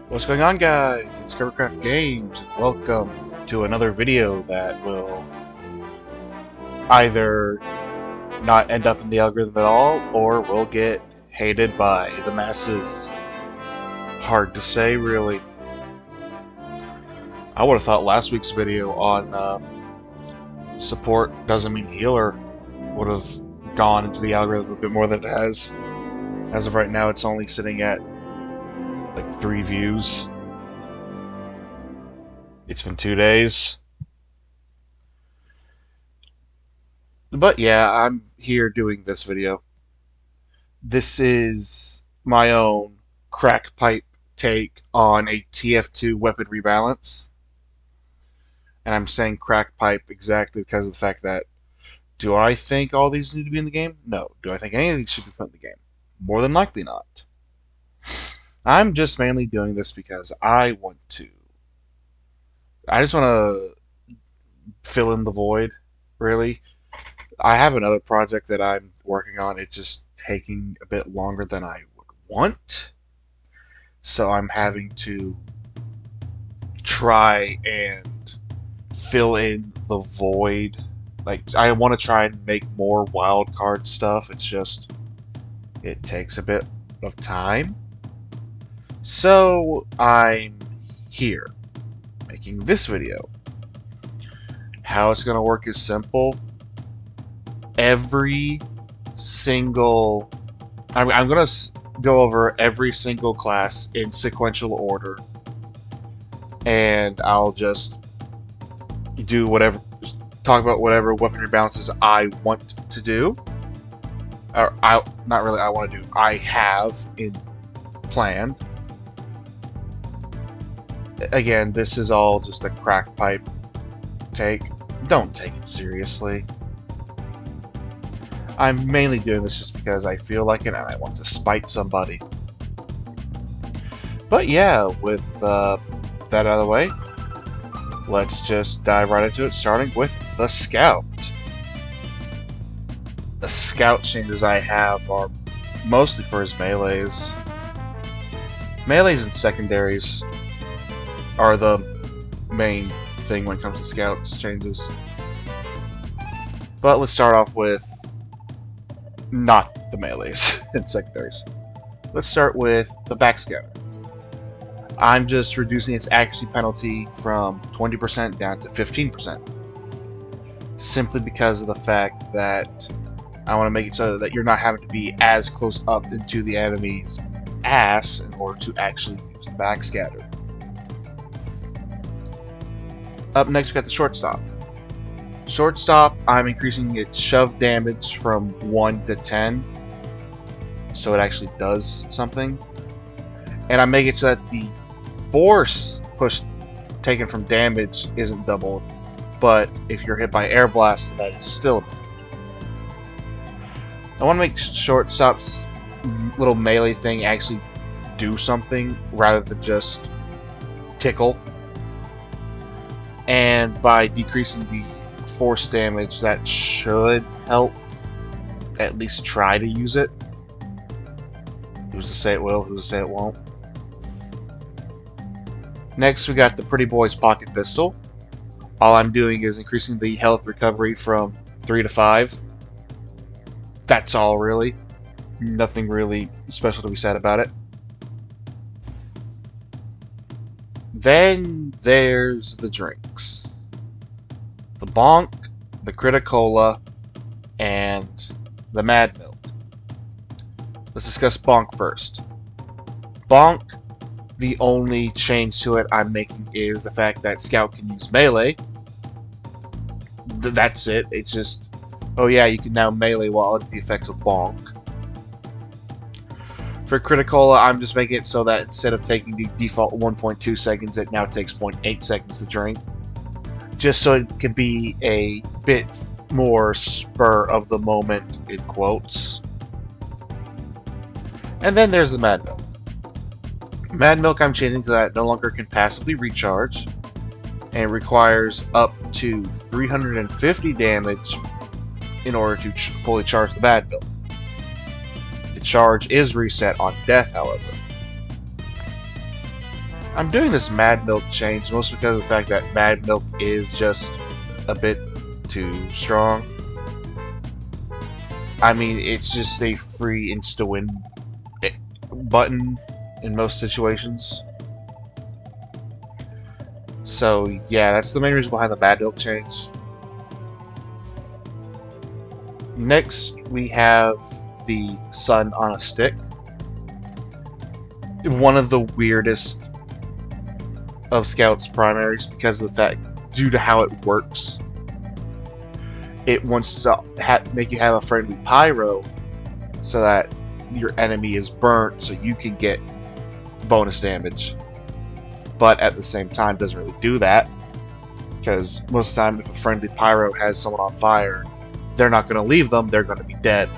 What's going on, guys? It's Covercraft Games, and welcome to another video that will either not end up in the algorithm at all, or will get hated by the masses. Hard to say, really. I would have thought last week's video on support doesn't mean healer would have gone into the algorithm a bit more than it has. As of right now, it's only sitting at like 3 views. It's been 2 days. But yeah, I'm here doing this video. This is my own crack pipe take on a TF2 Weapon Rebalance. And I'm saying crack pipe exactly because of the fact that, do I think all these need to be in the game? No. Do I think any of these should be put in the game? More than likely not. I'm just mainly doing this because I just want to fill in the void, really. I have another project that I'm working on. It's just taking a bit longer than I would want. So I'm having to try and fill in the void. Like, I want to try and make more wildcard stuff. It's just, it takes a bit of time. So I'm here making this video. How it's going to work is simple. Every single... I'm going to go over every single class in sequential order. And I'll just do whatever... talk about whatever weapon rebalances I want to do. Or, not really I want to do. I have in planned. Again, this is all just a crack pipe take. Don't take it seriously. I'm mainly doing this just because I feel like it and I want to spite somebody. But yeah, with that out of the way, let's just dive right into it, starting with the Scout. The Scout changes I have are mostly for his melees. Melees and secondaries are the main thing when it comes to Scouts changes. But let's start off with not the melees and secondaries. Let's start with the Backscatter. I'm just reducing its accuracy penalty from 20% down to 15%. Simply because of the fact that I want to make it so that you're not having to be as close up into the enemy's ass in order to actually use the Backscatter. Up next, we got the Shortstop. Shortstop, I'm increasing its shove damage from 1 to 10, so it actually does something. And I'm making it so that the force push taken from damage isn't doubled, but if you're hit by air blast, that is still doubled. I want to make Shortstop's little melee thing actually do something rather than just tickle. And by decreasing the force damage, that should help at least try to use it. Who's to say it will, who's to say it won't. Next, we got the Pretty Boy's Pocket Pistol. All I'm doing is increasing the health recovery from 3 to 5. That's all, really. Nothing really special to be said about it. Then there's the drinks. The Bonk, the Criticola, and the Mad Milk. Let's discuss Bonk first. Bonk, the only change to it I'm making is the fact that Scout can use melee. That's it. It's just, oh yeah, you can now melee while under the effects of Bonk. For Criticola, I'm just making it so that instead of taking the default 1.2 seconds, it now takes 0.8 seconds to drink. Just so it can be a bit more spur of the moment, in quotes. And then there's the Mad Milk. Mad Milk I'm changing so that it no longer can passively recharge, and it requires up to 350 damage in order to fully charge the Mad Milk. The charge is reset on death, however. I'm doing this Mad Milk change mostly because of the fact that Mad Milk is just a bit too strong. I mean, it's just a free insta-win button in most situations. So yeah, that's the main reason behind the Mad Milk change. Next, we have the Sun on a Stick. One of the weirdest of Scout's primaries because of the fact, due to how it works, it wants to make you have a friendly pyro so that your enemy is burnt so you can get bonus damage. But at the same time, doesn't really do that because most of the time, if a friendly pyro has someone on fire, they're not going to leave them, they're going to be dead.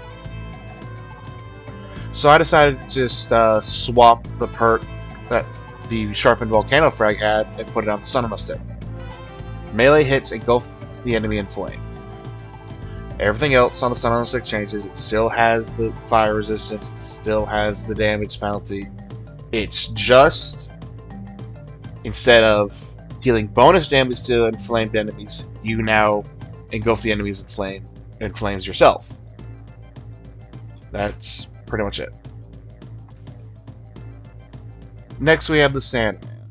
So I decided to just swap the perk that the Sharpened Volcano Frag had and put it on the Sun on a Stick. Melee hits engulf the enemy in flame. Everything else on the Sun on a Stick changes. It still has the fire resistance, it still has the damage penalty. It's just, instead of dealing bonus damage to inflamed enemies, you now engulf the enemies in flames yourself. That's pretty much it. Next we have the Sandman.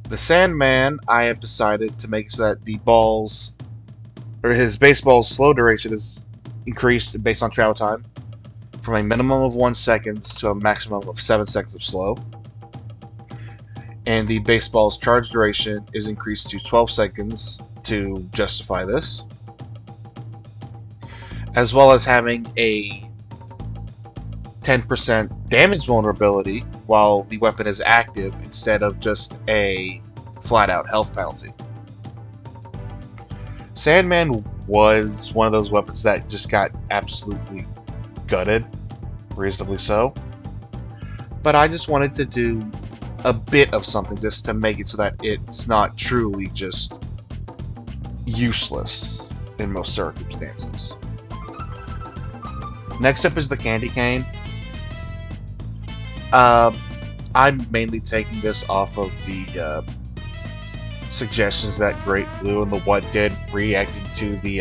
The Sandman, I have decided to make so that the balls, or his baseball's slow duration is increased based on travel time from a minimum of 1 second to a maximum of 7 seconds of slow. And the baseball's charge duration is increased to 12 seconds to justify this. As well as having a 10% damage vulnerability while the weapon is active instead of just a flat-out health penalty. Sandman was one of those weapons that just got absolutely gutted, reasonably so. But I just wanted to do a bit of something just to make it so that it's not truly just useless in most circumstances. Next up is the Candy Cane. I'm mainly taking this off of the suggestions that Great Blue and the What did, reacting to the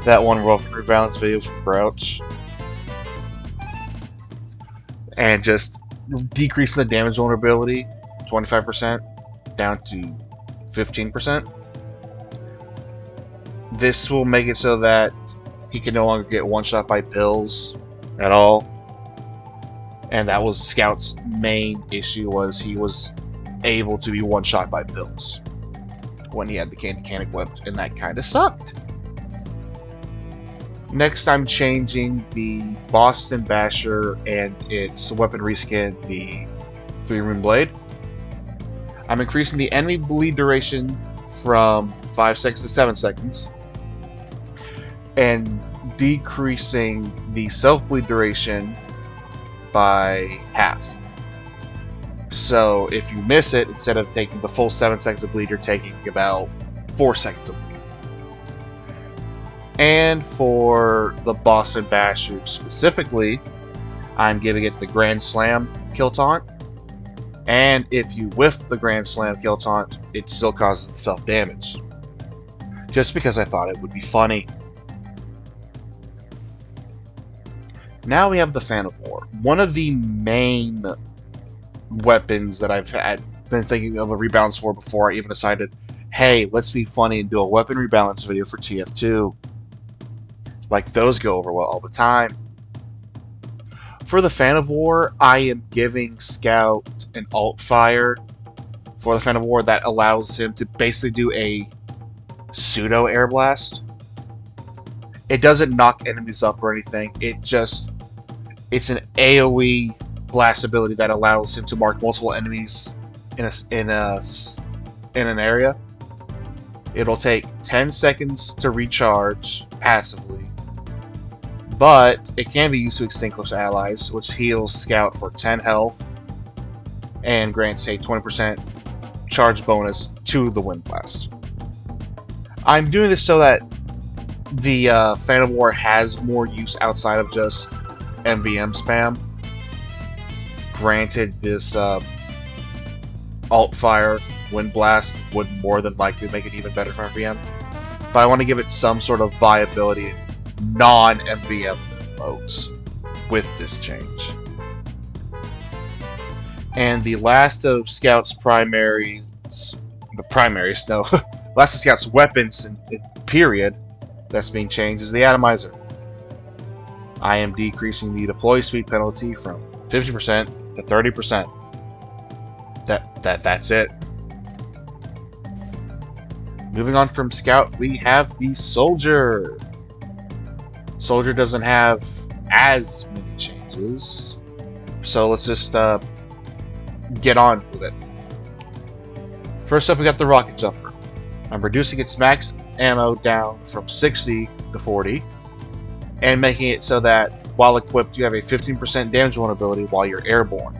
that one Weapon Rebalance video from Grouch, and just decreasing the damage vulnerability 25% down to 15%. This will make it so that he can no longer get one shot by pills at all. And that was Scout's main issue, was he was able to be one shot by pills when he had the Candy Cane equipped, and that kind of sucked. Next, I'm changing the Boston Basher and its weapon reskin, the 3-Rune Blade. I'm increasing the enemy bleed duration from 5 seconds to 7 seconds, and decreasing the self-bleed duration by half. So if you miss it, instead of taking the full 7 seconds of bleed, you're taking about 4 seconds of bleed. And for the Boston Basher specifically, I'm giving it the Grand Slam kill taunt. And if you whiff the Grand Slam kill taunt, it still causes self-damage. Just because I thought it would be funny. Now we have the Fan of War. One of the main weapons that I've been thinking of a rebalance for before I even decided, hey, let's be funny and do a weapon rebalance video for TF2. Like, those go over well all the time. For the Fan of War, I am giving Scout an alt fire for the Fan of War that allows him to basically do a pseudo air blast. It doesn't knock enemies up or anything. It's an AoE blast ability that allows him to mark multiple enemies in an area. It'll take 10 seconds to recharge passively, but it can be used to extinguish allies, which heals Scout for 10 health and grants a 20% charge bonus to the Wind Blast. I'm doing this so that the Fan of War has more use outside of just MVM spam. granted, this alt fire wind blast would more than likely make it even better for MVM, but I want to give it some sort of viability in non-MVM modes with this change. And the last of Scout's last of Scout's weapons in period that's being changed is the atomizer. I am decreasing the deploy speed penalty from 50% to 30%. That's it. Moving on from Scout, we have the Soldier. Soldier doesn't have as many changes, so let's just get on with it. First up, we got the Rocket Jumper. I'm reducing its max ammo down from 60 to 40, and making it so that while equipped, you have a 15% damage vulnerability while you're airborne.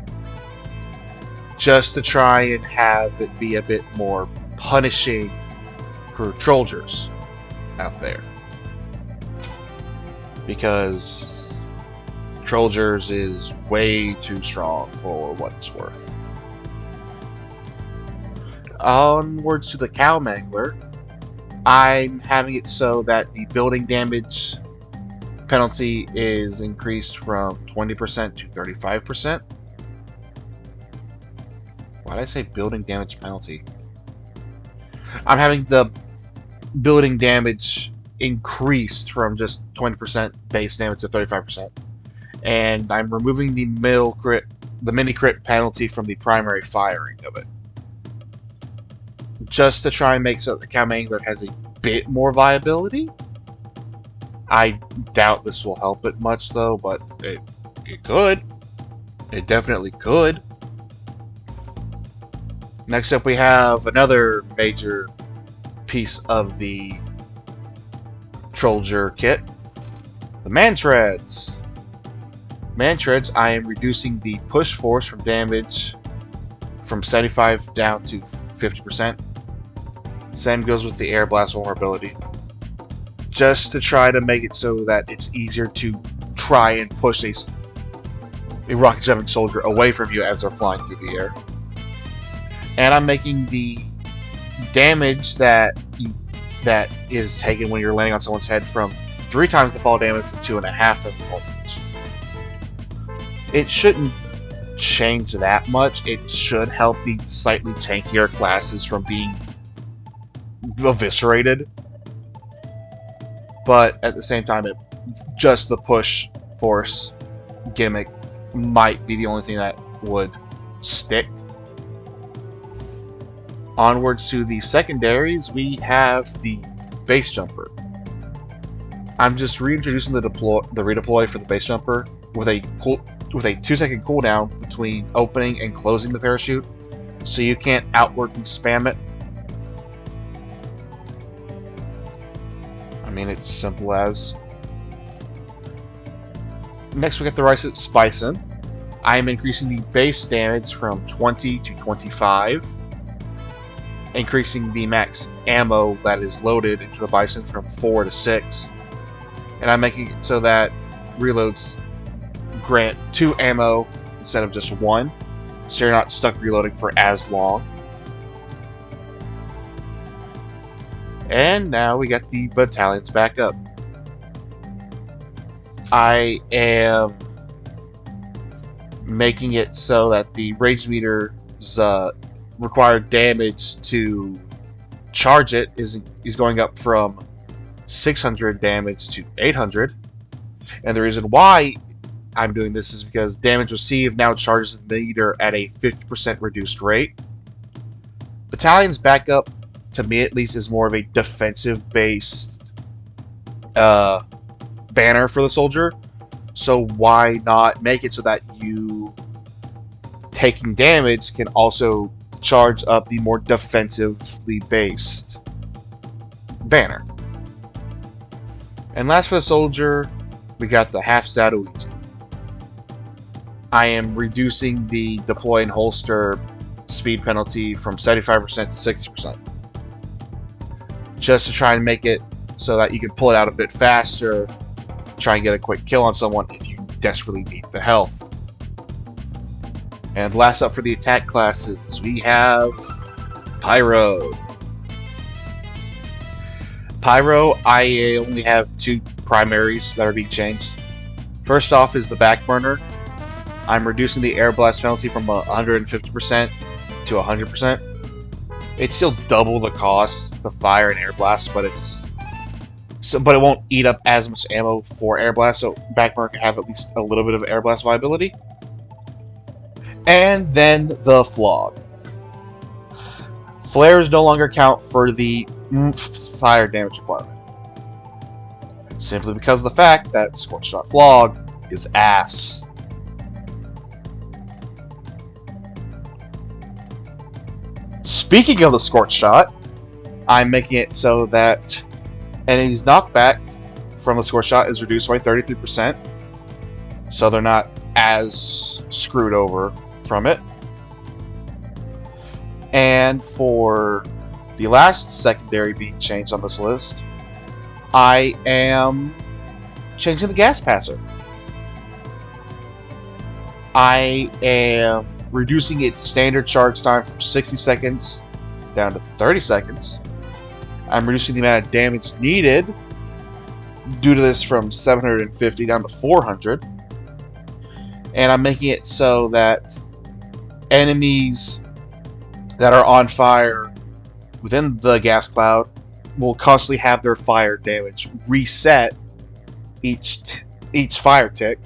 Just to try and have it be a bit more punishing for Trolgers out there. Because Trolgers is way too strong for what it's worth. Onwards to the Cow Mangler. I'm having it so that the building damage penalty is increased from 20% to 35%. Why did I say building damage penalty? I'm having the building damage increased from just 20% base damage to 35%. And I'm removing the mini crit penalty from the primary firing of it. Just to try and make so that the Cow Mangler has a bit more viability. I doubt this will help it much though, but it could. It definitely could. Next up we have another major piece of the Trolger kit. The Man-Treads. Man-Treads, I am reducing the push force from damage from 75 down to 50%. Same goes with the air blast vulnerability. Just to try to make it so that it's easier to try and push a rocket jumping soldier away from you as they're flying through the air. And I'm making the damage that is taken when you're landing on someone's head from 3 times the fall damage to 2.5 times the fall damage. It shouldn't change that much. It should help the slightly tankier classes from being eviscerated. But at the same time, just the push force gimmick might be the only thing that would stick. Onwards to the secondaries, we have the base jumper. I'm just reintroducing the redeploy for the base jumper with a 2-second cooldown between opening and closing the parachute, so you can't outwardly spam it. I mean, it's simple as. Next, we got the Rice Bison. I am increasing the base damage from 20 to 25. Increasing the max ammo that is loaded into the Bison from 4 to 6. And I'm making it so that reloads grant 2 ammo instead of just 1. So you're not stuck reloading for as long. And now we got the battalions back up. I am making it so that the rage meter's required damage to charge it is going up from 600 damage to 800. And the reason why I'm doing this is because damage received now charges the meter at a 50% reduced rate. Battalions back up, to me at least, is more of a defensive based banner for the soldier. So why not make it so that you taking damage can also charge up the more defensively based banner. And last for the soldier, we got the half Zatoichi. I am reducing the deploy and holster speed penalty from 75% to 60%. Just to try and make it so that you can pull it out a bit faster, try and get a quick kill on someone if you desperately need the health. And last up for the attack classes, we have Pyro. Pyro, I only have two primaries that are being changed. First off is the back burner. I'm reducing the air blast penalty from 150% to 100%. It's still double the cost to fire an air blast, but but it won't eat up as much ammo for air blast, so back burner can have at least a little bit of air blast viability. And then the flog. Flares no longer count for the fire damage requirement, simply because of the fact that Scorch Shot Flog is ass. Speaking of the Scorch Shot, I'm making it so that enemies' knockback from the Scorch Shot is reduced by 33%, so they're not as screwed over from it. And for the last secondary being changed on this list, I am changing the Gas Passer. I am reducing its standard charge time from 60 seconds down to 30 seconds. I'm reducing the amount of damage needed due to this from 750 down to 400. And I'm making it so that enemies that are on fire within the gas cloud will constantly have their fire damage reset each fire tick.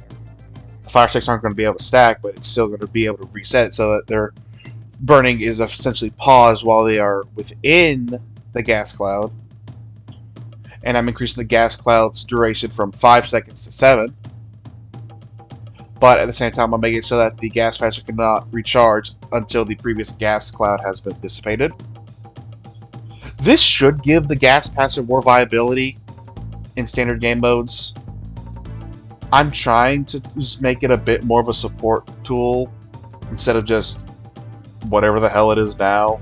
The fire ticks aren't going to be able to stack, but it's still going to be able to reset it so that their burning is essentially paused while they are within the gas cloud. And I'm increasing the gas cloud's duration from 5 seconds to 7. But at the same time, I'm making it so that the gas passer cannot recharge until the previous gas cloud has been dissipated. This should give the gas passer more viability in standard game modes. I'm trying to just make it a bit more of a support tool instead of just whatever the hell it is now,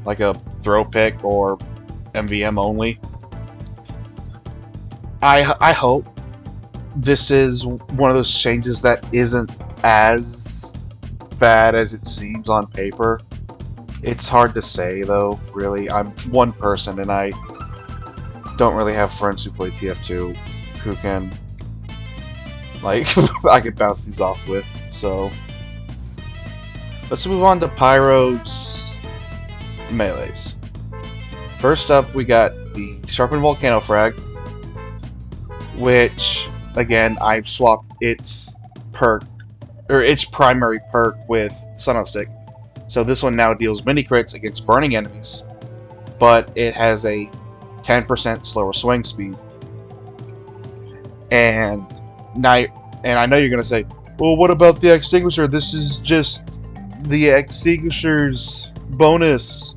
like a throw pick or MVM only. I hope this is one of those changes that isn't as bad as it seems on paper. It's hard to say though, really. I'm one person and I don't really have friends who play TF2 who can, like, I could bounce these off with, so let's move on to Pyro's melees. First up, we got the Sharpened Volcano Frag, which, again, I've swapped its perk, or its primary perk with Sun Stick. So this one now deals mini crits against burning enemies, but it has a 10% slower swing speed. And I know you're going to say, well, what about the Extinguisher? This is just the Extinguisher's bonus,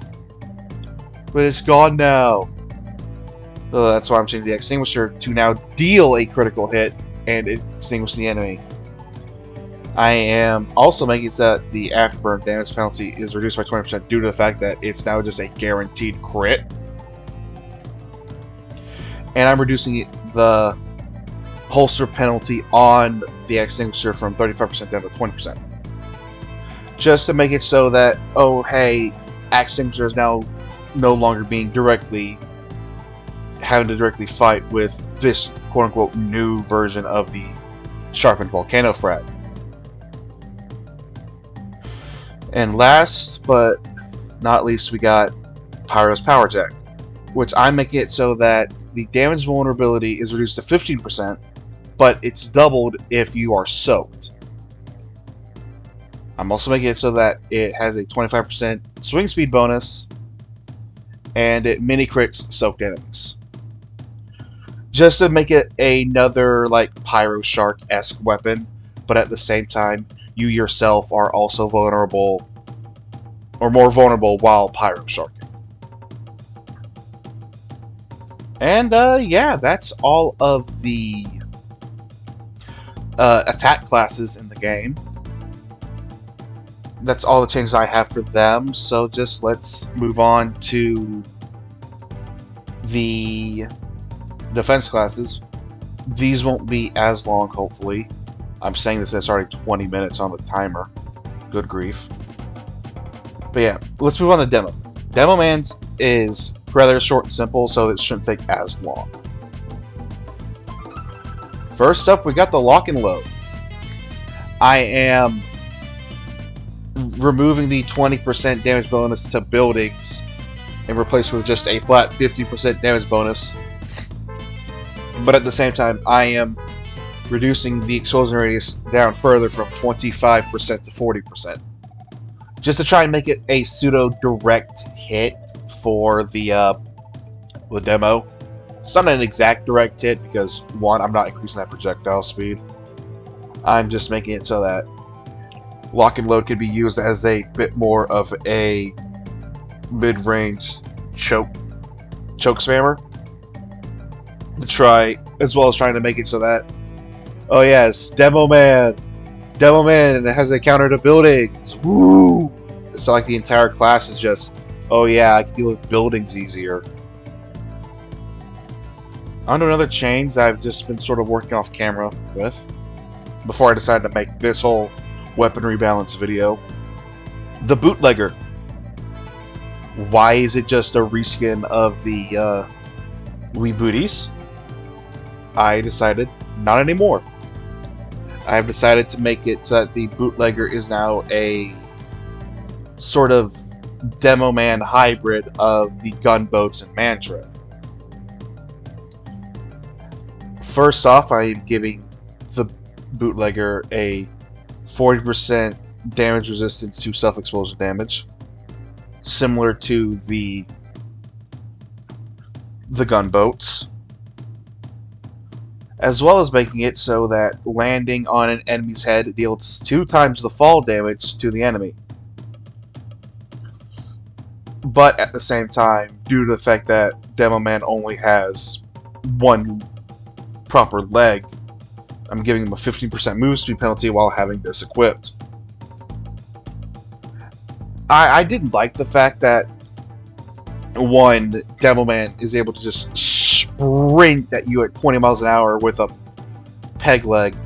but it's gone now. So that's why I'm changing the Extinguisher to now deal a critical hit and extinguish the enemy. I am also making it so that the afterburn damage penalty is reduced by 20% due to the fact that it's now just a guaranteed crit. And I'm reducing the holster penalty on the Extinguisher from 35% down to 20%. Just to make it so that, oh hey, Extinguisher is now no longer being having to directly fight with this quote-unquote new version of the Sharpened Volcano Frag. And last but not least, we got Pyro's Power Jack, which I'm making it so that the damage vulnerability is reduced to 15%, but it's doubled if you are soaked. I'm also making it so that it has a 25% swing speed bonus, and it mini crits soaked enemies. Just to make it another like Pyro Shark-esque weapon, but at the same time, you yourself are also vulnerable, or more vulnerable while Pyro Sharking. And yeah, that's all of the attack classes in the game. That's all the changes I have for them, so just let's move on to the defense classes. These won't be as long, hopefully. I'm saying this, it's already 20 minutes on the timer. Good grief. But yeah, let's move on to demo. Demo Man's is rather short and simple, so it shouldn't take as long. First up, we got the lock and load. I am removing the 20% damage bonus to buildings and replacing with just a flat 50% damage bonus. But at the same time, I am reducing the explosion radius down further from 25% to 40%. Just to try and make it a pseudo-direct hit for the demo. It's not an exact direct hit because, one, I'm not increasing that projectile speed. I'm just making it so that lock and load can be used as a bit more of a mid-range choke spammer. To try, as well as trying to make it so that, oh yes, Demo Man, and it has a counter to buildings. Woo! It's not like the entire class is just, oh yeah, I can deal with buildings easier. On to another change that I've just been sort of working off camera with before I decided to make this whole weapon rebalance video. The bootlegger. Why is it just a reskin of the Wee Booties? I decided not anymore. I have decided to make it so that the bootlegger is now a sort of Demo Man hybrid of the gunboats and Mantra. First off, I am giving the bootlegger a 40% damage resistance to self-explosion damage, similar to the gunboats, as well as making it so that landing on an enemy's head deals 2 times the fall damage to the enemy. But at the same time, due to the fact that Demo Man only has 1 proper leg, I'm giving him a 15% move speed penalty while having this equipped. I didn't like the fact that, one, Demo Man is able to just sprint at you at 20 miles an hour with a peg leg,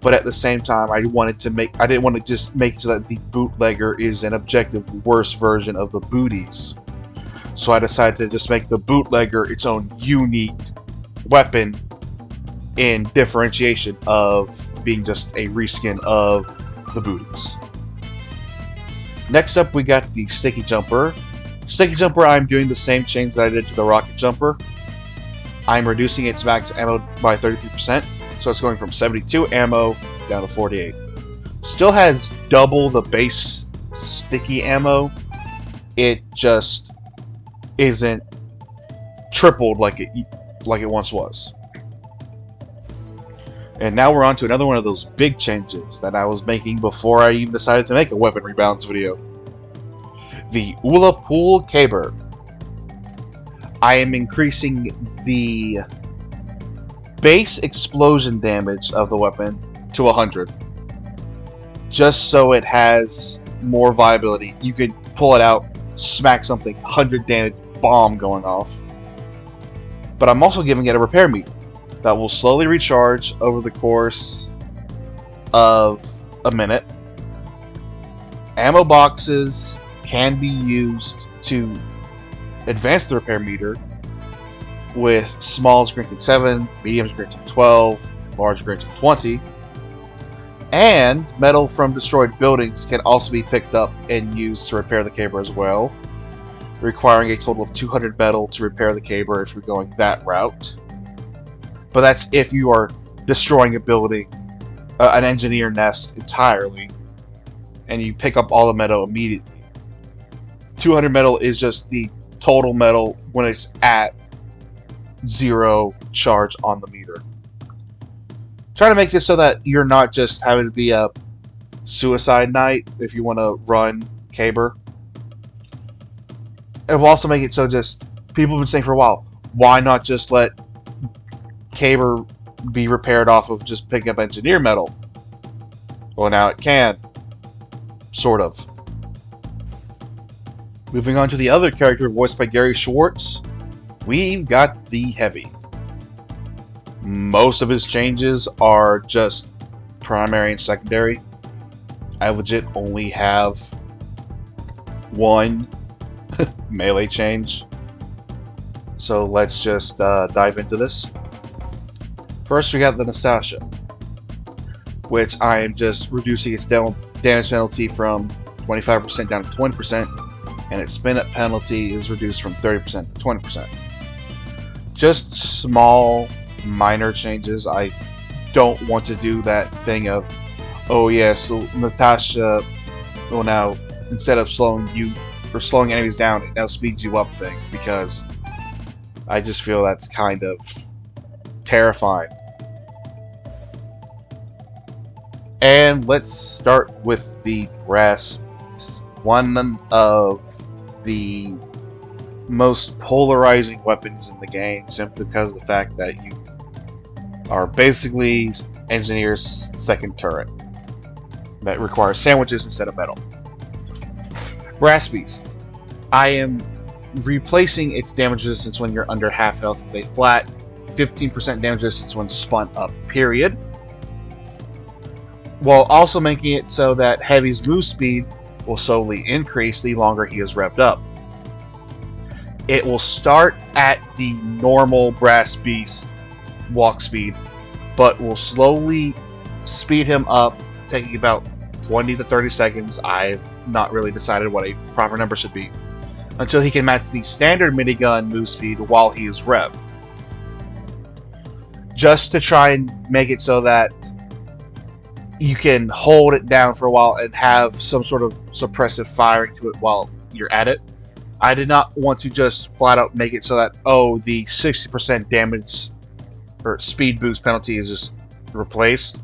but at the same time, I didn't want to just make it so that the bootlegger is an objective worse version of the booties. So I decided to just make the bootlegger its own unique weapon in differentiation of being just a reskin of the booties. Next up, we got the Sticky Jumper. Sticky Jumper, I'm doing the same change that I did to the Rocket Jumper. I'm reducing its max ammo by 33%, so it's going from 72 ammo down to 48. Still has double the base sticky ammo. It just isn't tripled like it once was. And now we're on to another one of those big changes that I was making before I even decided to make a weapon rebalance video. The Ula Pool Caber. I am increasing the base explosion damage of the weapon to 100. Just so it has more viability. You could pull it out, smack something, 100 damage, bomb going off. But I'm also giving it a repair meter that will slowly recharge over the course of a minute. Ammo boxes can be used to advance the repair meter, with smalls granting 7, mediums granting 12, large granting 20. And metal from destroyed buildings can also be picked up and used to repair the caber as well, requiring a total of 200 metal to repair the caber if you're going that route. But that's if you are destroying a building, an engineer nest entirely, and you pick up all the metal immediately. 200 metal is just the total metal when it's at 0 charge on the meter. Trying to make this so that you're not just having to be a suicide knight if you want to run caber. It will also make it so just, people have been saying for a while, why not just let caber be repaired off of just picking up engineer metal? Well, now it can. Sort of. Moving on to the other character voiced by Gary Schwartz, we've got the Heavy. Most of his changes are just primary and secondary. I legit only have one melee change. So let's just dive into this. First, we got the Nastasia, which I am just reducing its damage penalty from 25% down to 20%, and its spin up penalty is reduced from 30% to 20%. Just small, minor changes. I don't want to do that thing of, oh yeah, so Natasha will now, instead of slowing you or slowing enemies down, it now speeds you up thing, because I just feel that's kind of terrifying. And let's start with the brass. One of the most polarizing weapons in the game, simply because of the fact that you are basically Engineer's second turret that requires sandwiches instead of metal. Brass Beast. I am replacing its damage resistance when you're under half health with a flat 15% damage resistance when spun up, period. While also making it so that Heavy's move speed will slowly increase the longer he is revved up. It will start at the normal Brass Beast walk speed, but will slowly speed him up, taking about 20 to 30 seconds. I've not really decided what a proper number should be, until he can match the standard minigun move speed while he is revved. Just to try and make it so that you can hold it down for a while and have some sort of suppressive firing to it while you're at it. I did not want to just flat out make it so that, oh, the 60% damage or speed boost penalty is just replaced.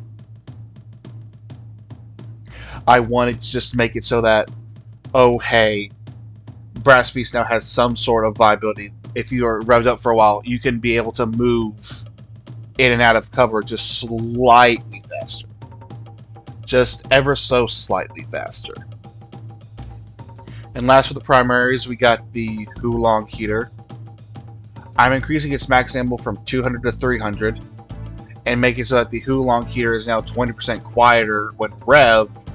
I wanted to just make it so that, oh hey, Brass Beast now has some sort of viability. If you are revved up for a while, you can be able to move in and out of cover just slightly faster. Just ever so slightly faster. And last for the primaries, we got the Hulong Heater. I'm increasing its max ammo from 200 to 300, and making it so that the Hulong Heater is now 20% quieter when revved,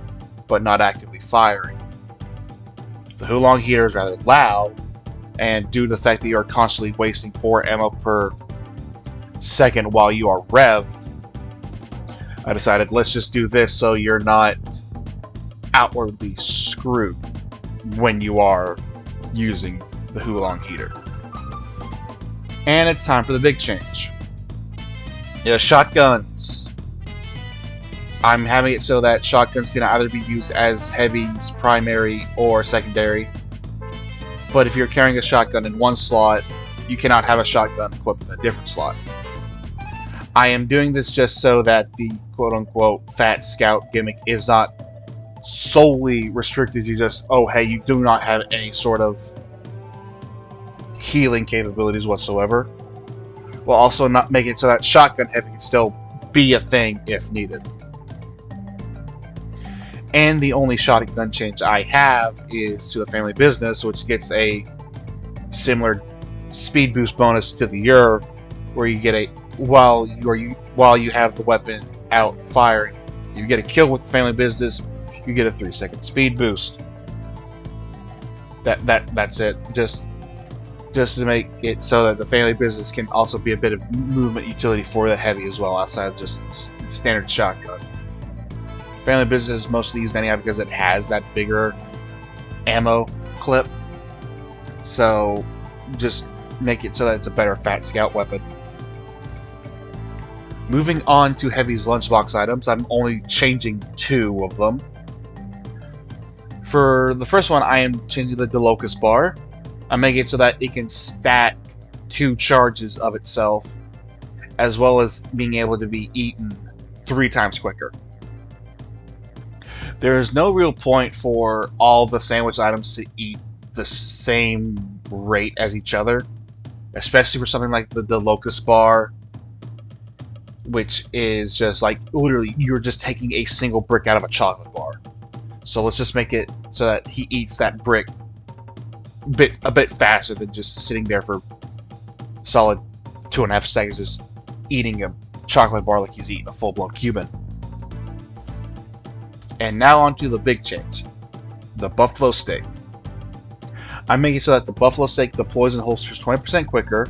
but not actively firing. The Hulong Heater is rather loud, and due to the fact that you are constantly wasting 4 ammo per second while you are revved, I decided let's just do this so you're not outwardly screwed when you are using the Hulong Heater. And it's time for the big change. Shotguns. I'm having it so that shotguns can either be used as Heavy's primary or secondary. But if you're carrying a shotgun in one slot, you cannot have a shotgun equipped in a different slot. I am doing this just so that the quote-unquote Fat Scout gimmick is not solely restricted to just, oh hey, you do not have any sort of healing capabilities whatsoever, while also not making it so that shotgun heavy can still be a thing if needed. And the only shotgun change I have is to the Family Business, which gets a similar speed boost bonus to the Ur, where you get a while you have the weapon out firing, you get a kill with the Family Business, you get a 3-second speed boost. That's it. Just to make it so that the Family Business can also be a bit of movement utility for the Heavy as well, outside of just standard shotgun. Family Business is mostly used anyhow because it has that bigger ammo clip. So just make it so that it's a better Fat Scout weapon. Moving on to Heavy's lunchbox items, I'm only changing 2 of them. For the first one, I am changing the Delocus bar. I'm making it so that it can stack 2 charges of itself, as well as being able to be eaten 3 times quicker. There is no real point for all the sandwich items to eat the same rate as each other, especially for something like the Delocus bar, which is just like literally you're just taking a single brick out of a chocolate bar. So let's just make it so that he eats that brick a bit faster than just sitting there for solid 2.5 seconds just eating a chocolate bar like he's eating a full-blown Cuban. And now onto the big change, the Buffalo Steak. I'm making so that the Buffalo Steak deploys and holsters 20% quicker,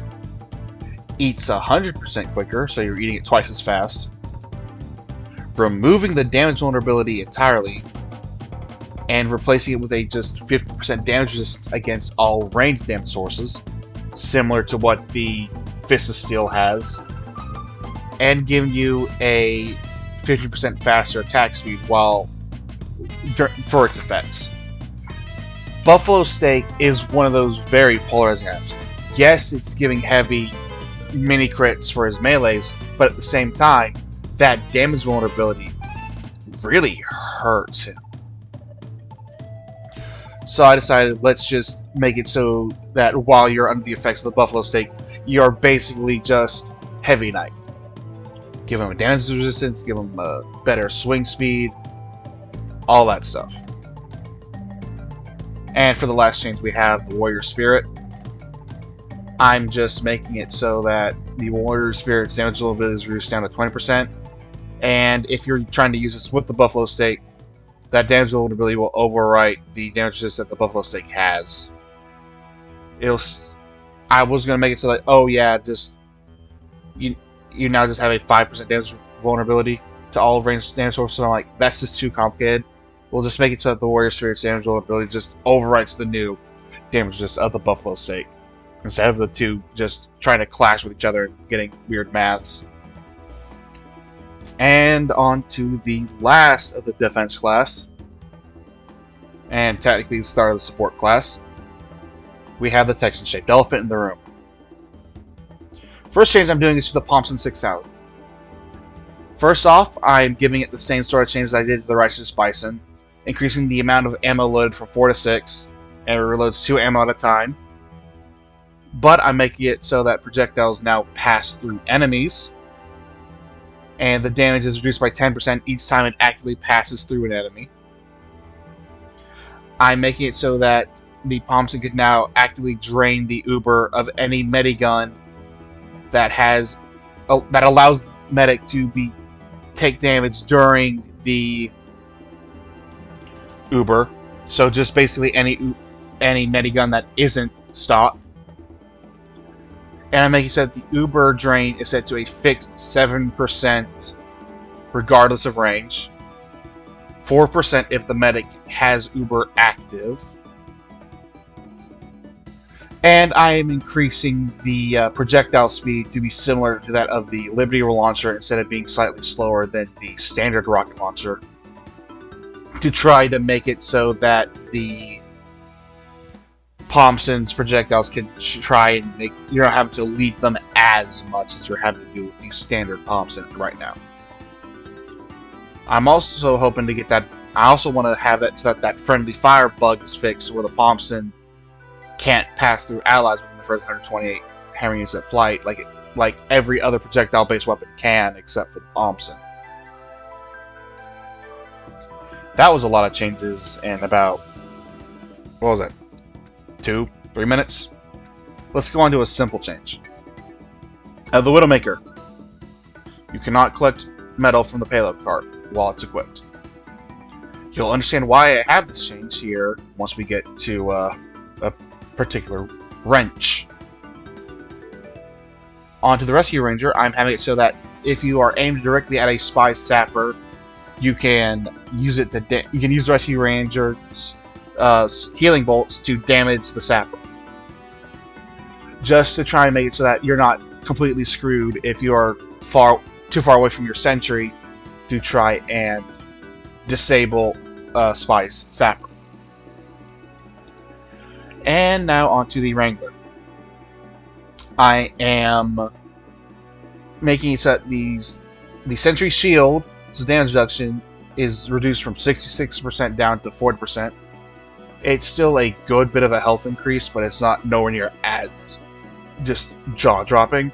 eats 100% quicker, so you're eating it twice as fast, removing the damage vulnerability entirely, and replacing it with a just 50% damage resistance against all ranged damage sources, similar to what the Fist of Steel has, and giving you a 50% faster attack speed for its effects. Buffalo Steak is one of those very polarizing items. Yes, it's giving heavy mini crits for his melees, but at the same time, that damage vulnerability really hurts him. So I decided, let's just make it so that while you're under the effects of the Buffalo Steak, you're basically just Heavy Knight. Give him a damage resistance, give him a better swing speed, all that stuff. And for the last change, we have the Warrior Spirit. I'm just making it so that the Warrior Spirit's damage vulnerability is reduced down to 20%. And if you're trying to use this with the Buffalo Steak, that damage vulnerability will overwrite the damage resistance that the Buffalo Steak has. I was going to make it so that, oh yeah, just you now just have a 5% damage vulnerability to all ranged damage sources. So I'm like, that's just too complicated. We'll just make it so that the Warrior Spirit's damage vulnerability just overwrites the new damage resistance of the Buffalo Steak, instead of the two just trying to clash with each other and getting weird maths. And on to the last of the defense class, and technically the start of the support class. We have the Texan-shaped elephant in the room. First change I'm doing is to the Pomson 6000. First off, I'm giving it the same sort of change as I did to the Righteous Bison, increasing the amount of ammo loaded from 4 to 6, and it reloads 2 ammo at a time. But I'm making it so that projectiles now pass through enemies, and the damage is reduced by 10% each time it actively passes through an enemy. I'm making it so that the Pomson can now actively drain the Uber of any medigun that allows the medic to take damage during the Uber. So just basically any medigun that isn't stock. And I'm making sure that the Uber drain is set to a fixed 7% regardless of range. 4% if the medic has Uber active. And I am increasing the projectile speed to be similar to that of the Liberty launcher instead of being slightly slower than the standard rocket launcher, to try to make it so that the Pomson's projectiles can try and make you're not having to lead them as much as you're having to do with the standard Pomson right now. I'm also hoping to get that. I also want to have it so that that friendly fire bug is fixed, where the Pomson can't pass through allies within the first 128 hammer units at flight, like every other projectile-based weapon can, except for the Pomson. That was a lot of changes in about, what was that, 2-3 minutes? Let's go on to a simple change. The Widowmaker. You cannot collect metal from the payload cart while it's equipped. You'll understand why I have this change here once we get to a particular wrench. On to the Rescue Ranger. I'm having it so that if you are aimed directly at a spy sapper, you can use it to you can use the Rescue Ranger's healing bolts to damage the sapper, just to try and make it so that you're not completely screwed if you are too far away from your sentry to try and disable spy's sapper. And now onto the Wrangler. I am making it so that the sentry shield, so damage reduction, is reduced from 66% down to 40%. It's still a good bit of a health increase, but it's not nowhere near as just jaw-dropping.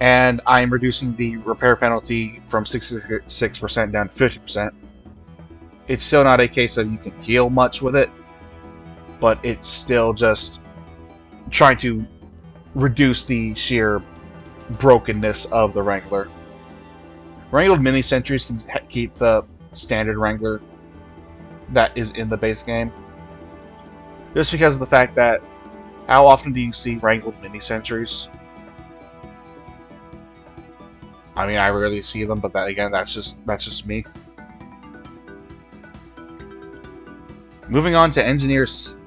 And I'm reducing the repair penalty from 66% down to 50%. It's still not a case of you can heal much with it, but it's still just trying to reduce the sheer brokenness of the Wrangler. Wrangled mini sentries can keep the standard Wrangler that is in the base game. Just because of the fact that how often do you see Wrangled mini sentries? I mean, I rarely see them, but that again, that's just me. Moving on to Engineer's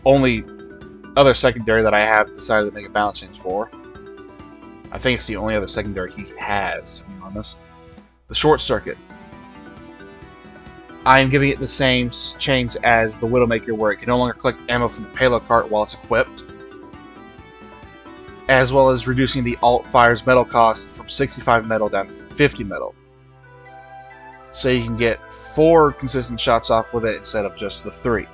only other secondary that I have decided to make a balance change for. I think it's the only other secondary he has, to be honest. The Short Circuit. I am giving it the same change as the Widowmaker, where it can no longer collect ammo from the payload cart while it's equipped, as well as reducing the alt fire's metal cost from 65 metal down to 50 metal. So you can get 4 consistent shots off with it instead of just the 3.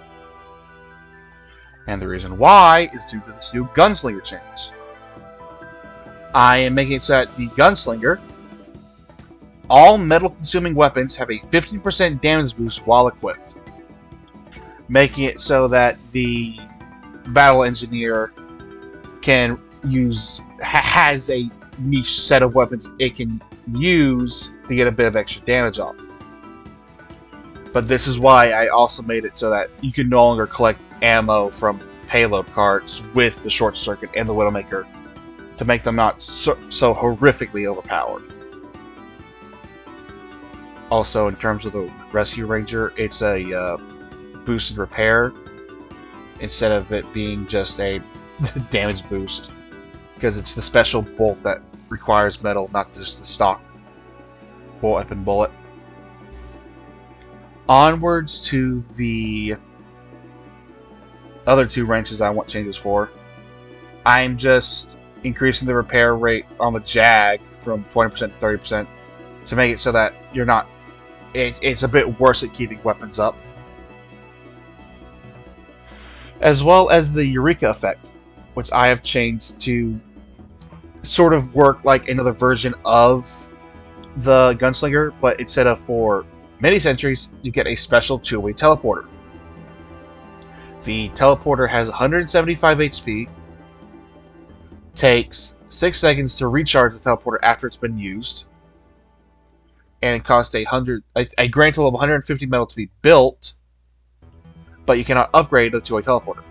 And the reason why is due to this new Gunslinger change. I am making it so that the Gunslinger, all metal-consuming weapons have a 15% damage boost while equipped, making it so that the Battle Engineer can has a niche set of weapons it can use to get a bit of extra damage off. But this is why I also made it so that you can no longer collect ammo from payload carts with the Short Circuit and the Widowmaker to make them not so horrifically overpowered. Also, in terms of the Rescue Ranger, it's a boosted repair instead of it being just a damage boost, because it's the special bolt that requires metal, not just the stock weapon bullet. Onwards to the other 2 wrenches I want changes for. I'm just increasing the repair rate on the Jag from 20% to 30% to make it so that you're not. It's a bit worse at keeping weapons up. As well as the Eureka effect, which I have changed to sort of work like another version of the Gunslinger, but instead of for mini sentries, you get a special 2-way teleporter. The teleporter has 175 HP, takes 6 seconds to recharge the teleporter after it's been used, and it costs a grand total of 150 metal to be built, but you cannot upgrade the 2-way teleporter.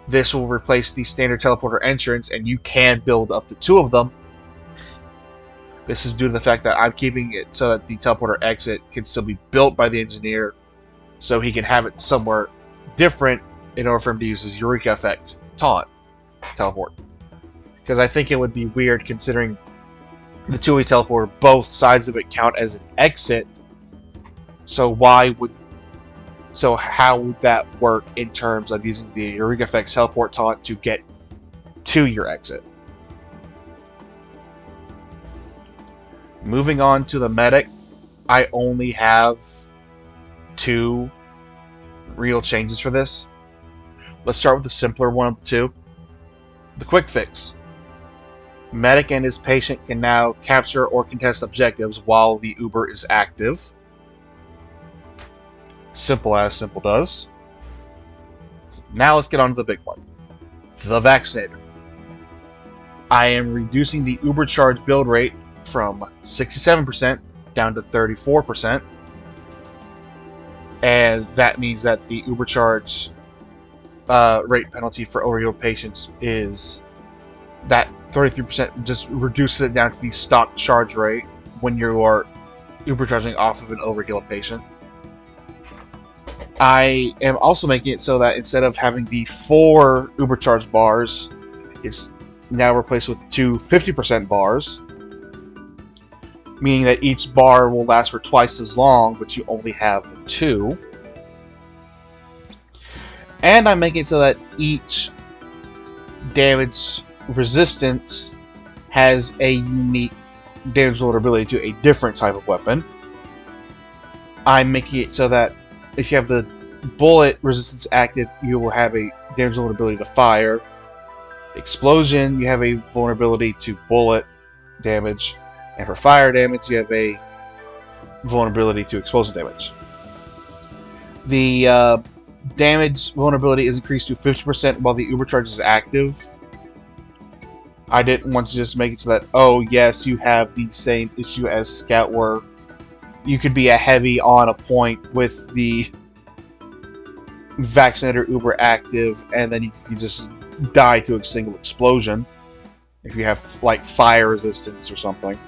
This will replace the standard teleporter entrance, and you can build up to 2 of them. This is due to the fact that I'm keeping it so that the teleporter exit can still be built by the engineer, so he can have it somewhere different in order for him to use his Eureka effect taunt teleport. Because I think it would be weird considering the 2-way teleporter, both sides of it count as an exit. So how would that work in terms of using the Eureka effect's teleport taunt to get to your exit? Moving on to the medic, I only have 2 real changes for this. Let's start with the simpler one of the 2. The quick fix. Medic and his patient can now capture or contest objectives while the Uber is active. Simple as simple does. Now let's get on to the big one. The Vaccinator. I am reducing the Uber charge build rate from 67% down to 34%. And that means that the Uber charge rate penalty for overhealed patients is that 33%, just reduces it down to the stock charge rate when you are Uber charging off of an overhealed patient. I am also making it so that instead of having the 4 Uber charge bars, it's now replaced with 2 50% bars, meaning that each bar will last for twice as long, but you only have the 2. And I'm making it so that each damage resistance has a unique damage vulnerability to a different type of weapon. I'm making it so that if you have the bullet resistance active, you will have a damage vulnerability to fire. Explosion, you have a vulnerability to bullet damage. And for fire damage, you have a vulnerability to explosion damage. The damage vulnerability is increased to 50% while the Uber charge is active. I didn't want to just make it so that, oh yes, you have the same issue as Scout where you could be a heavy on a point with the Vaccinator Uber active, and then you can just die to a single explosion if you have like fire resistance or something.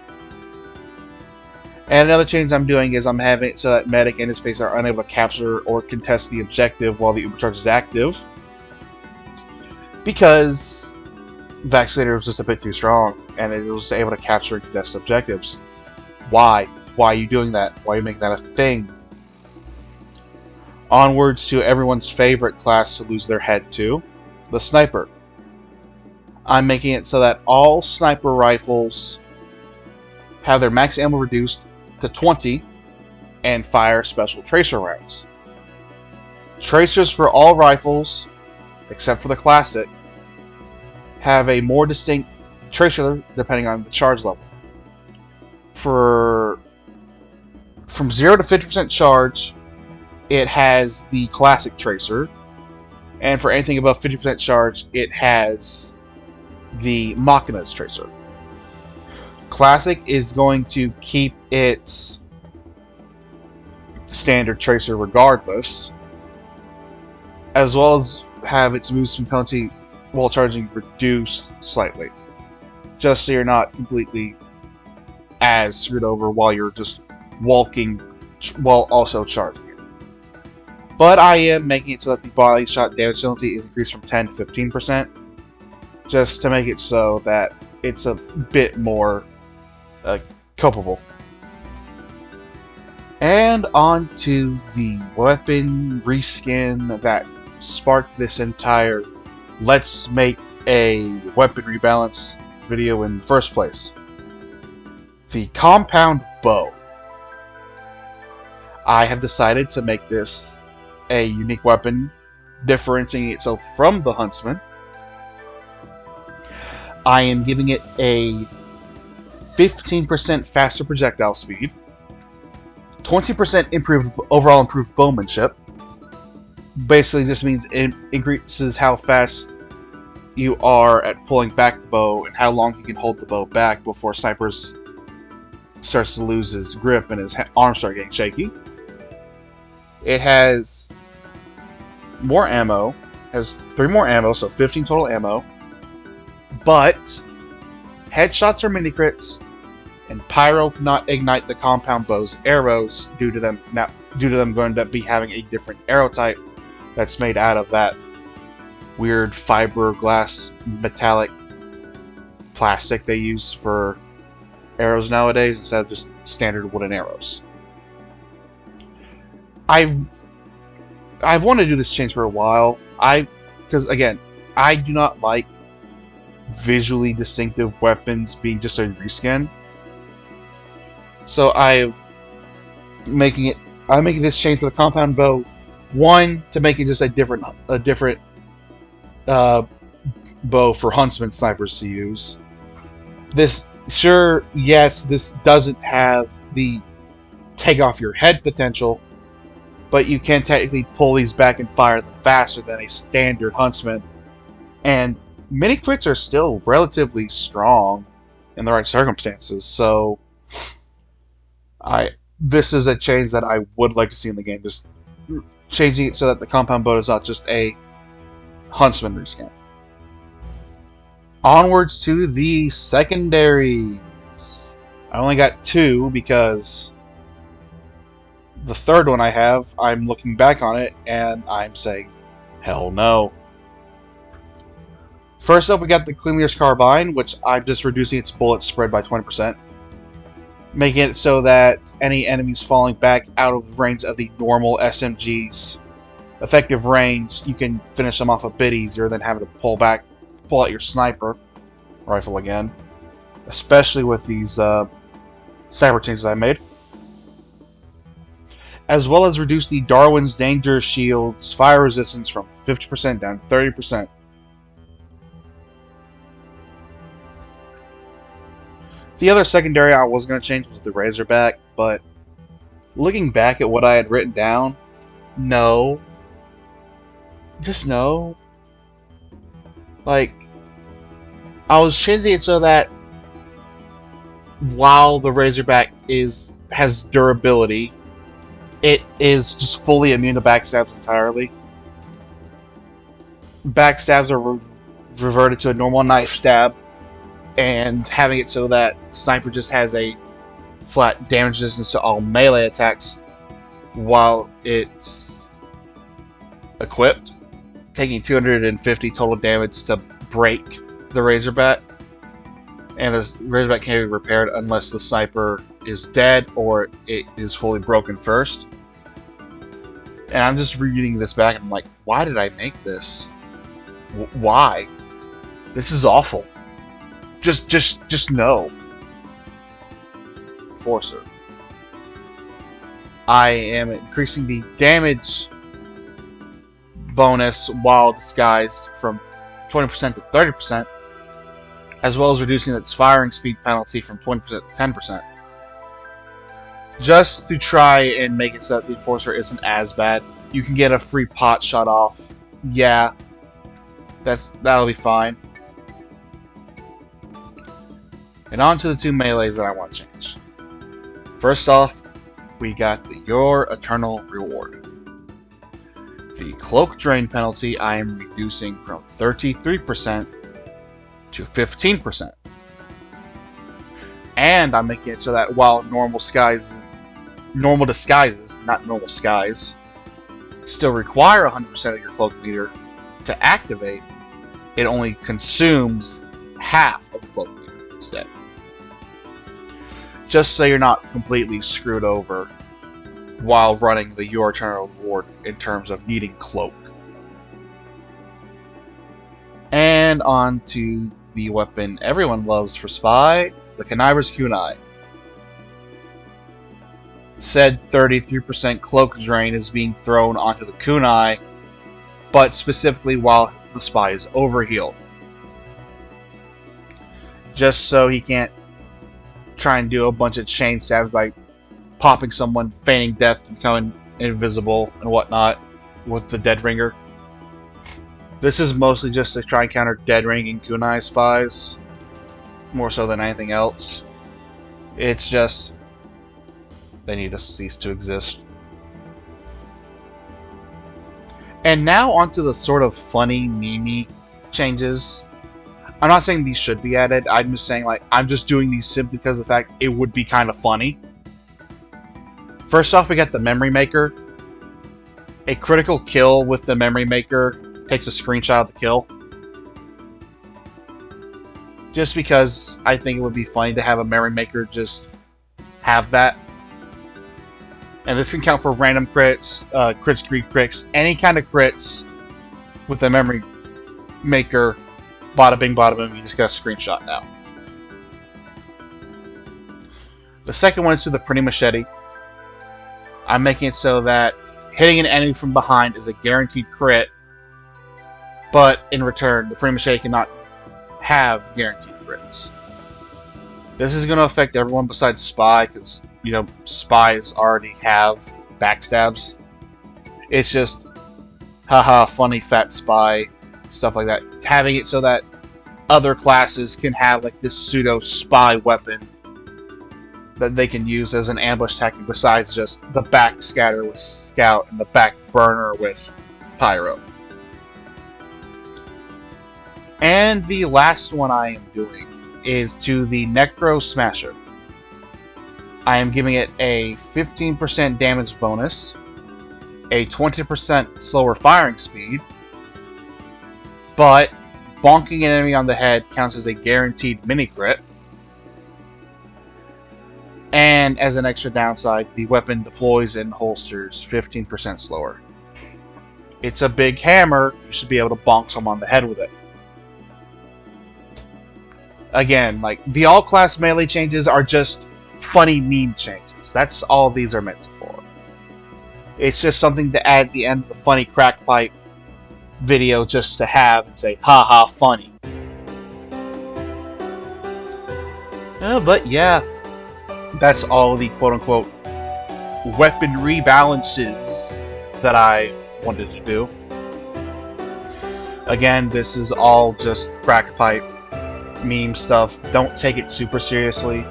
And another change I'm doing is I'm having it so that medic and his space are unable to capture or contest the objective while the Ubercharge is active, because Vaccinator was just a bit too strong and it was able to capture and contest objectives. Why? Why are you doing that? Why are you making that a thing? Onwards to everyone's favorite class to lose their head to, the sniper. I'm making it so that all sniper rifles have their max ammo reduced to 20 and fire special tracer rounds. Tracers for all rifles, except for the classic, have a more distinct tracer depending on the charge level. From 0 to 50% charge, it has the classic tracer, and for anything above 50% charge, it has the Machina's tracer. Classic is going to keep its standard tracer regardless, as well as have its move speed penalty while charging reduced slightly, just so you're not completely as screwed over while you're just walking while also charging it. But I am making it so that the body shot damage penalty is increased from 10 to 15%, just to make it so that it's a bit more culpable. And on to the weapon reskin that sparked this entire let's make a weapon rebalance video in the first place. The compound bow. I have decided to make this a unique weapon, differentiating itself from the Huntsman. I am giving it a 15% faster projectile speed, 20% overall improved bowmanship. Basically, this means it increases how fast you are at pulling back the bow and how long you can hold the bow back before snipers starts to lose his grip and his arms start getting shaky. It has more ammo, has 3 more ammo, so 15 total ammo. But headshots are mini crits, and Pyro cannot ignite the compound bow's arrows due to them going to be having a different arrow type that's made out of that weird fiberglass metallic plastic they use for arrows nowadays instead of just standard wooden arrows. I've wanted to do this change for a while. Because again, I do not like visually distinctive weapons being just a reskin. So I'm making this change for the compound bow. One, to make it just a different bow for huntsman snipers to use. This doesn't have the take off your head potential, but you can technically pull these back and fire them faster than a standard huntsman. And mini crits are still relatively strong in the right circumstances, so this is a change that I would like to see in the game, just changing it so that the compound bow is not just a huntsman reskin. Onwards to the secondaries. I only got 2 because the third one I'm looking back on it and I'm saying, hell no. First up, we got the Cleanlier's Carbine, which I'm just reducing its bullet spread by 20%. Making it so that any enemies falling back out of range of the normal SMG's effective range, you can finish them off a bit easier than having to pull out your sniper rifle again. Especially with these cyber changes I made. As well as reduce the Darwin's Danger Shield's fire resistance from 50% down to 30%. The other secondary I was going to change was the Razorback, but looking back at what I had written down, no. Just no. Like, I was changing it so that while the Razorback is has durability. It is just fully immune to backstabs entirely. Backstabs are reverted to a normal knife stab, and having it so that Sniper just has a flat damage resistance to all melee attacks while it's equipped, taking 250 total damage to break the Razorback. And the Razorback can't be repaired unless the Sniper is dead or it is fully broken first. And I'm just reading this back and I'm like, why did I make this? Why? This is awful. Just no. Enforcer. I am increasing the damage bonus while disguised from 20% to 30%, as well as reducing its firing speed penalty from 20% to 10%. Just to try and make it so that the Enforcer isn't as bad. You can get a free pot shot off. Yeah, that'll be fine. And on to the two melees that I want to change. First off, we got the Your Eternal Reward. The Cloak Drain penalty I am reducing from 33% to 15%. And I'm making it so that while normal disguises, not normal skies, still require 100% of your cloak meter to activate, it only consumes half of the cloak meter instead. Just so you're not completely screwed over while running the Your Eternal Reward in terms of needing cloak. And on to the weapon everyone loves for spy, the Conniver's Kunai. Said 33% cloak drain is being thrown onto the Kunai, but specifically while the spy is overhealed. Just so he can't try and do a bunch of chain stabs by popping someone, feigning death to become invisible and whatnot with the Dead Ringer. This is mostly just to try and counter Dead Ringing Kunai spies, more so than anything else. It's just they need to cease to exist. And now onto the sort of funny, meme-y changes. I'm not saying these should be added, I'm just saying, like, I'm just doing these simply because of the fact it would be kind of funny. First off, we got the Memory Maker. A critical kill with the Memory Maker takes a screenshot of the kill. Just because I think it would be funny to have a Memory Maker just have that. And this can count for random crits, crits, greed crits, any kind of crits with the Memory Maker. Bada bing, bada boom, you just got a screenshot now. The second one is to the Pretty Machete. I'm making it so that hitting an enemy from behind is a guaranteed crit, but in return, the Pretty Machete cannot have guaranteed crits. This is going to affect everyone besides Spy, because, you know, Spies already have backstabs. It's just, haha, funny fat Spy, stuff like that. Having it so that other classes can have like this pseudo spy weapon that they can use as an ambush tactic besides just the back scatter with Scout and the back burner with Pyro. And the last one I am doing is to the Necro Smasher. I am giving it a 15% damage bonus, a 20% slower firing speed, but bonking an enemy on the head counts as a guaranteed mini crit. And as an extra downside, the weapon deploys and holsters 15% slower. It's a big hammer, you should be able to bonk someone on the head with it. Again, like, the all-class melee changes are just funny meme changes. That's all these are meant for. It's just something to add at the end of the funny crack pipe video just to have and say, haha, funny. But yeah, that's all the quote-unquote weapon rebalances that I wanted to do. Again, this is all just crack pipe meme stuff. Don't take it super seriously.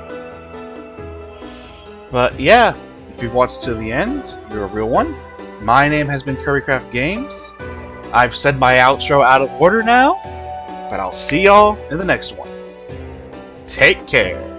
But yeah, if you've watched to the end, you're a real one. My name has been Currycraft Games. I've said my outro out of order now, but I'll see y'all in the next one. Take care.